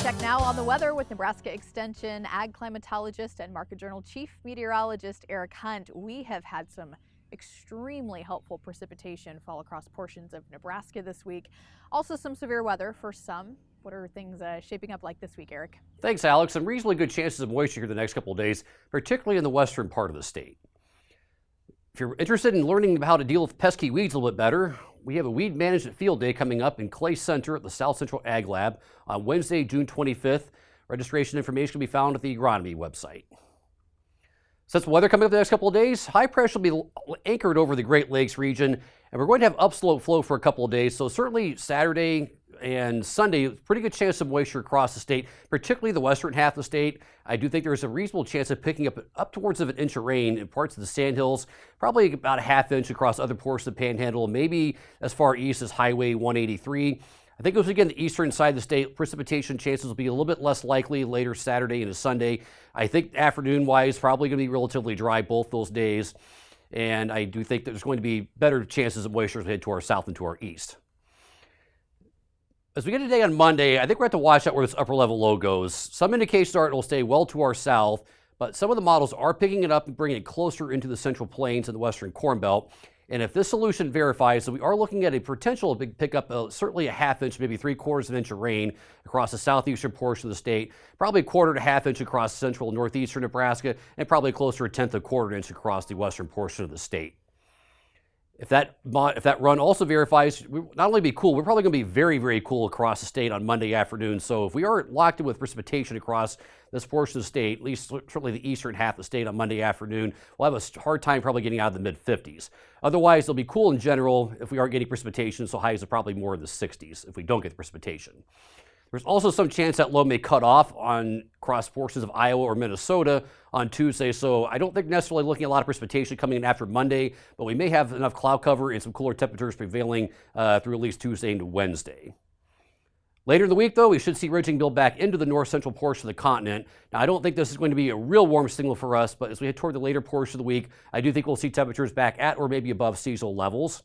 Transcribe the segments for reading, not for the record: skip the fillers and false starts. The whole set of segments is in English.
Check now on the weather with Nebraska Extension ag climatologist and Market Journal chief meteorologist Eric Hunt. We have had some extremely helpful precipitation fall across portions of Nebraska this week. Also some severe weather for some. What are things shaping up like this week, Eric? Thanks, Alex. Some reasonably good chances of moisture here the next couple of days, particularly in the western part of the state. If you're interested in learning how to deal with pesky weeds a little bit better, we have a weed management field day coming up in Clay Center at the South Central Ag Lab on Wednesday, June 25th. Registration information can be found at the agronomy website. Since the weather coming up the next couple of days, high pressure will be anchored over the Great Lakes region, and we're going to have upslope flow for a couple of days. So certainly Saturday and Sunday, pretty good chance of moisture across the state, particularly the western half of the state. I do think there's a reasonable chance of picking up towards an inch of rain in parts of the Sandhills, probably about a half inch across other portions of the Panhandle, maybe as far east as Highway 183. I think again, the eastern side of the state, precipitation chances will be a little bit less likely later Saturday into Sunday. I think afternoon-wise, probably going to be relatively dry both those days. And I do think there's going to be better chances of moisture as we head to our south and to our east. As we get today on Monday, I think we're going to have to watch out where this upper level low goes. Some indications are it will stay well to our south, but some of the models are picking it up and bringing it closer into the central plains and the western corn belt. And if this solution verifies, that we are looking at a potential big pickup, certainly a half inch, maybe 3/4 of an inch of rain across the southeastern portion of the state, probably a quarter to half inch across central and northeastern Nebraska, and probably closer to 1/10 to 1/4 inch across the western portion of the state. If that run also verifies, we not only be cool, we're probably going to be very, very cool across the state on Monday afternoon. So if we are locked in with precipitation across this portion of the state, at least certainly the eastern half of the state on Monday afternoon, we'll have a hard time probably getting out of the mid-50s. Otherwise, it'll be cool in general if we are getting precipitation, so highs are probably more in the 60s if we don't get the precipitation. There's also some chance that low may cut off on cross portions of Iowa or Minnesota on Tuesday, so I don't think necessarily looking at a lot of precipitation coming in after Monday, but we may have enough cloud cover and some cooler temperatures prevailing through at least Tuesday into Wednesday. Later in the week, though, we should see ridging build back into the north-central portion of the continent. Now, I don't think this is going to be a real warm signal for us, but as we head toward the later portion of the week, I do think we'll see temperatures back at or maybe above seasonal levels.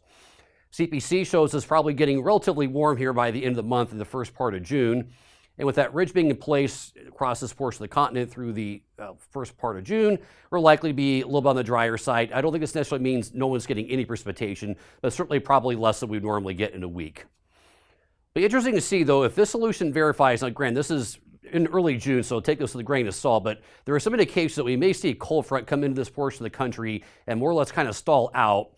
CPC shows us probably getting relatively warm here by the end of the month in the first part of June. And with that ridge being in place across this portion of the continent through the first part of June, we're likely to be a little bit on the drier side. I don't think this necessarily means no one's getting any precipitation, but certainly probably less than we normally get in a week. But interesting to see, though, if this solution verifies, now granted, this is in early June, so take this with a grain of salt, but there are some indications that we may see a cold front come into this portion of the country and more or less kind of stall out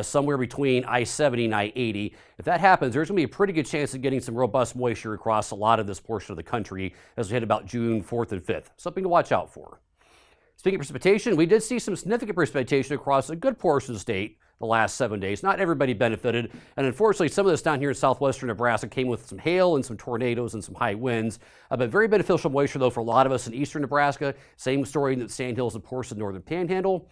somewhere between I-70 and I-80. If that happens, there's going to be a pretty good chance of getting some robust moisture across a lot of this portion of the country as we hit about June 4th and 5th. Something to watch out for. Speaking of precipitation, we did see some significant precipitation across a good portion of the state the last 7 days. Not everybody benefited, and unfortunately some of this down here in southwestern Nebraska came with some hail and some tornadoes and some high winds, but very beneficial moisture though for a lot of us in eastern Nebraska. Same story in the Sandhills and portions of the northern Panhandle.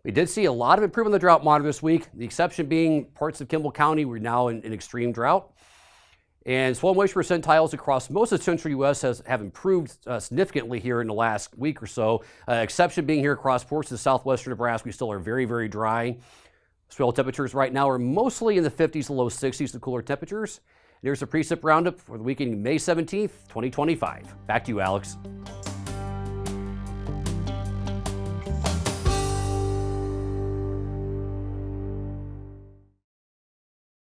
We did see a lot of improvement in the drought monitor this week, the exception being parts of Kimball County. We're now in extreme drought. And soil moisture percentiles across most of the central U.S. have improved significantly here in the last week or so. Exception being here across portions of southwestern Nebraska, we still are very, very dry. Soil temperatures right now are mostly in the 50s to low 60s, the cooler temperatures. Here's the precip roundup for the weekend, May 17th, 2025. Back to you, Alex.